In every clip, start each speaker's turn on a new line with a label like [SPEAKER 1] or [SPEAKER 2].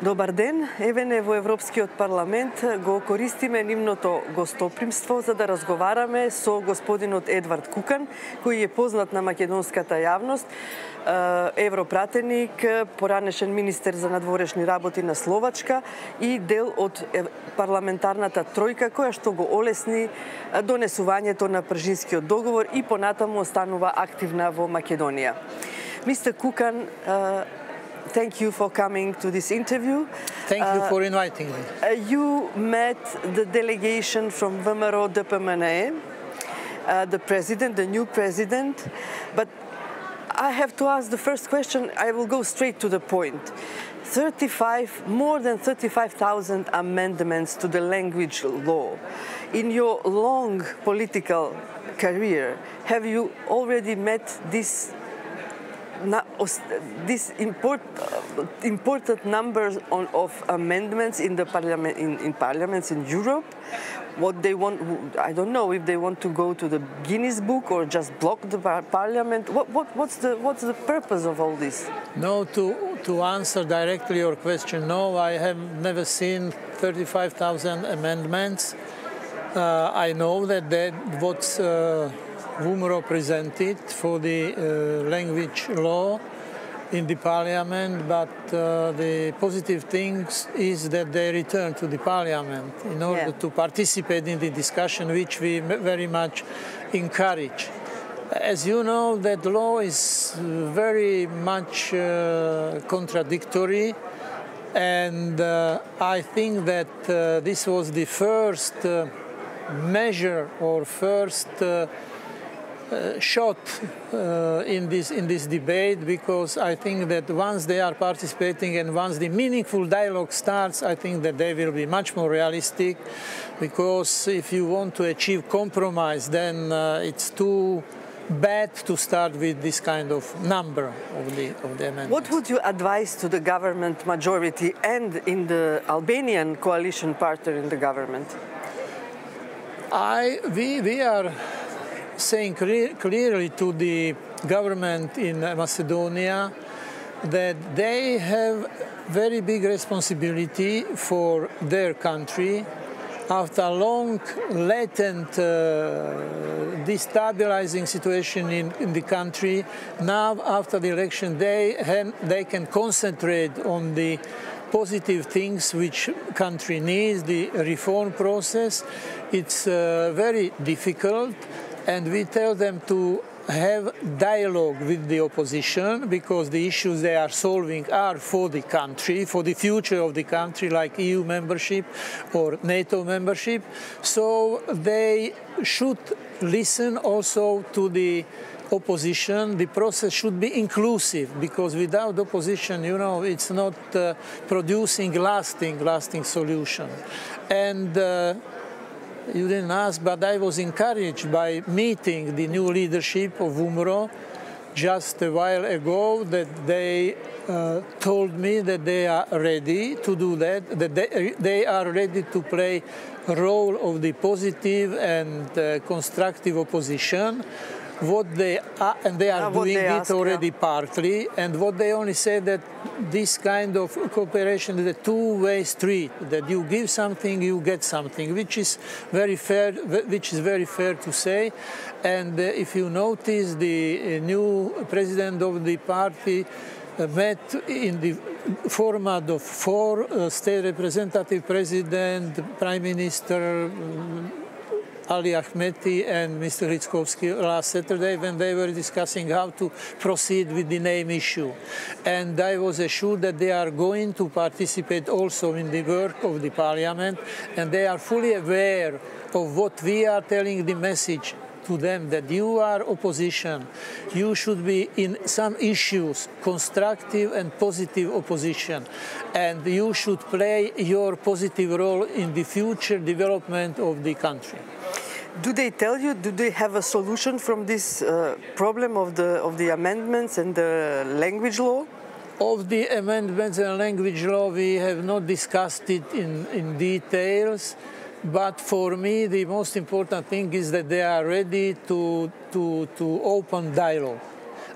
[SPEAKER 1] Добар ден, еве во Европскиот парламент го користиме нивното гостопримство за да разговараме со господинот Едвард Кукан, кој е познат на македонската јавност, европратеник, поранешен министер за надворешни работи на Словачка и дел од парламентарната тројка која што го олесни донесувањето на Пржинскиот договор и понатаму останува активна во Македонија. Mr. Kukan, thank you for coming to this interview.
[SPEAKER 2] Thank you for inviting me.
[SPEAKER 1] You met the delegation from VMRO DPMNE, the president, the new president, but I have to ask the first question. I will go straight to the point. More than 35,000 amendments to the language law. In your long political career, have you already met this important numbers of amendments in the parliament, in parliaments in Europe? What they want, I don't know if they want to go to the Guinness Book or just block the parliament. What's the purpose of all this?
[SPEAKER 2] No, to answer directly your question, no, I have never seen 35,000 amendments. I know that what's VMRO presented for the language law in the parliament, but the positive thing is that they return to the parliament in order to participate in the discussion, which we very much encourage. As you know, that law is very much contradictory, and I think that this was the first measure or first shot in this debate, because I think that once they are participating and once the meaningful dialogue starts, I think that they will be much more realistic, because if you want to achieve compromise, then it's too bad to start with this kind of number of the amendments. What
[SPEAKER 1] would you advise to the government majority and in the Albanian coalition partner in the government?
[SPEAKER 2] We are saying clearly to the government in Macedonia that they have very big responsibility for their country after a long, latent, destabilizing situation in the country. Now, after the election, they can concentrate on the positive things which country needs, the reform process. It's very difficult, and we tell them to have dialogue with the opposition, because the issues they are solving are for the country, for the future of the country, like EU membership or NATO membership. So they should listen also to the opposition. The process should be inclusive, because without opposition, you know, it's not producing lasting solution. And you didn't ask, but I was encouraged by meeting the new leadership of VMRO just a while ago, that they told me that they are ready to do that, that they are ready to play a role of the positive and constructive opposition. What they are, and they are doing it already partly, and what they only say that this kind of cooperation is a two-way street, that you give something, you get something, which is very fair to say. And if you notice, the new president of the party met in the format of 4 state representative president, prime minister, Ali Ahmeti and Mr. Hrickovsky last Saturday, when they were discussing how to proceed with the name issue. And I was assured that they are going to participate also in the work of the parliament, and they are fully aware of what we are telling the message to them, that you are opposition. You should be in some issues constructive and positive opposition, and you should play your positive role in the future development of the country.
[SPEAKER 1] Do they tell you, do they have a solution from this problem of the amendments and the language law?
[SPEAKER 2] Of the amendments and language law, we have not discussed it in details. But for me, the most important thing is that they are ready to open dialogue.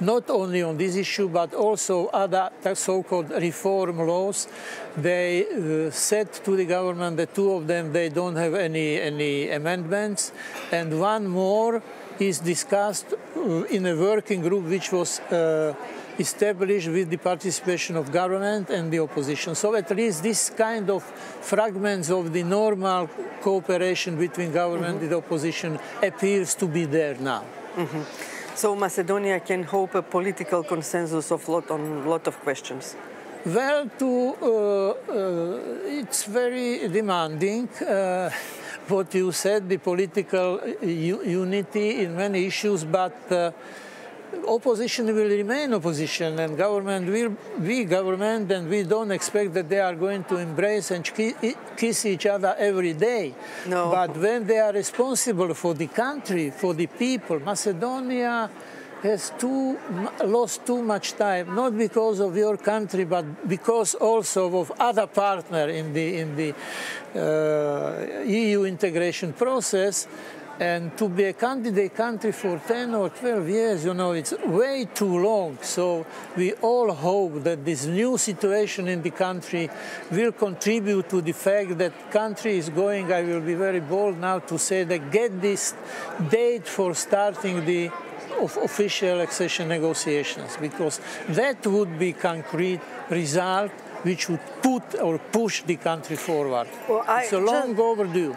[SPEAKER 2] not only on this issue, but also other so-called reform laws. They said to the government that two of them, they don't have any amendments, and one more is discussed in a working group which was established with the participation of government and the opposition. So at least this kind of fragments of the normal cooperation between government and the opposition appears to be there now.
[SPEAKER 1] So Macedonia can hope a political consensus on a lot of questions.
[SPEAKER 2] Well, it's very demanding. What you said, the political unity in many issues, but opposition will remain opposition and government will be government, and we don't expect that they are going to embrace and kiss each other every day.
[SPEAKER 1] No.
[SPEAKER 2] But when they are responsible for the country, for the people, Macedonia has lost too much time, not because of your country, but because also of other partners in the EU integration process. And to be a candidate country for 10 or 12 years, it's way too long. So we all hope that this new situation in the country will contribute to the fact that the country is going, I will be very bold now to say that, get this date for starting the official accession negotiations, because that would be concrete result which would put or push the country forward. Well, it's a long overdue.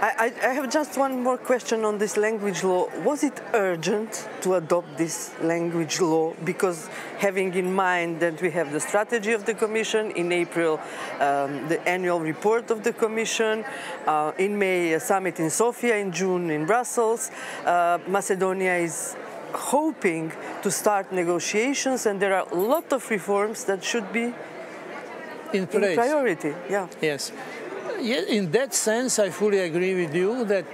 [SPEAKER 1] I have just one more question on this language law. Was it urgent to adopt this language law? Because having in mind that we have the strategy of the Commission, in April the annual report of the Commission, in May a summit in Sofia, in June in Brussels, Macedonia is hoping to start negotiations, and there are a lot of reforms that should be in priority. Yeah.
[SPEAKER 2] Yes. In that sense, I fully agree with you that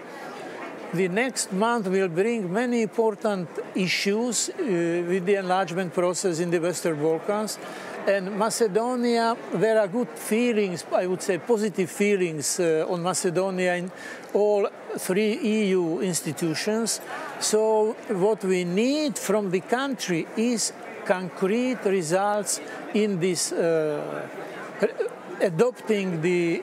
[SPEAKER 2] the next month will bring many important issues with the enlargement process in the Western Balkans. And Macedonia, there are good feelings, I would say positive feelings on Macedonia in all three EU institutions. So what we need from the country is concrete results in this adopting the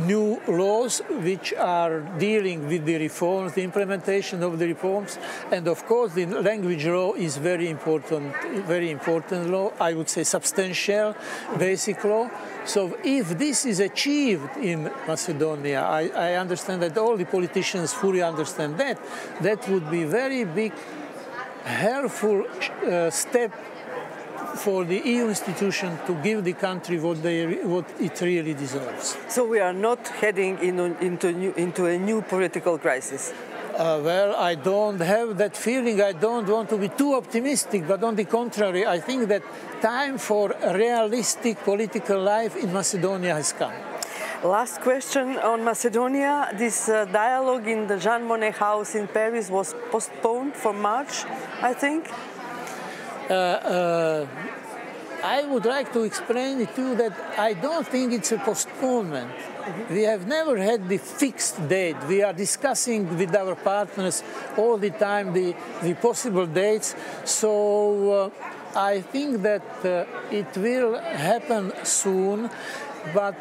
[SPEAKER 2] new laws which are dealing with the reforms, the implementation of the reforms, and of course the language law is very important law, I would say substantial, basic law. So if this is achieved in Macedonia, I understand that all the politicians fully understand that, that would be very big, helpful step for the EU institution to give the country what it really deserves.
[SPEAKER 1] So we are not heading into a new political crisis?
[SPEAKER 2] Well, I don't have that feeling. I don't want to be too optimistic, but on the contrary, I think that time for a realistic political life in Macedonia has come.
[SPEAKER 1] Last question on Macedonia. This dialogue in the Jean Monnet House in Paris was postponed for March, I think?
[SPEAKER 2] I would like to explain it to you that I don't think it's a postponement. We have never had the fixed date. We are discussing with our partners all the time the possible dates. So I think that it will happen soon, but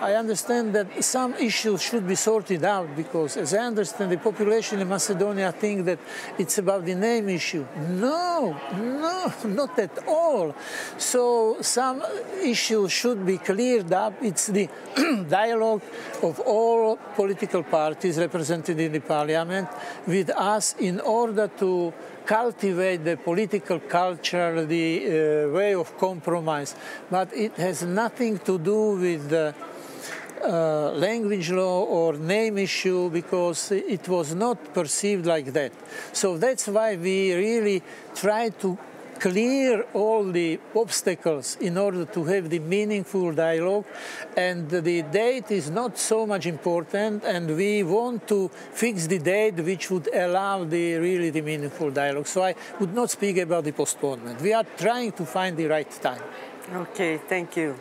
[SPEAKER 2] I understand that some issues should be sorted out, because as I understand, the population in Macedonia think that it's about the name issue. No, not at all. So some issues should be cleared up. It's the dialogue of all political parties represented in the parliament with us in order to cultivate the political culture, the way of compromise. But it has nothing to do with language law or name issue, because it was not perceived like that. So that's why we really try to clear all the obstacles in order to have the meaningful dialogue, and the date is not so much important, and we want to fix the date which would allow the meaningful dialogue. So I would not speak about the postponement. We are trying to find the right time.
[SPEAKER 1] Okay, thank you.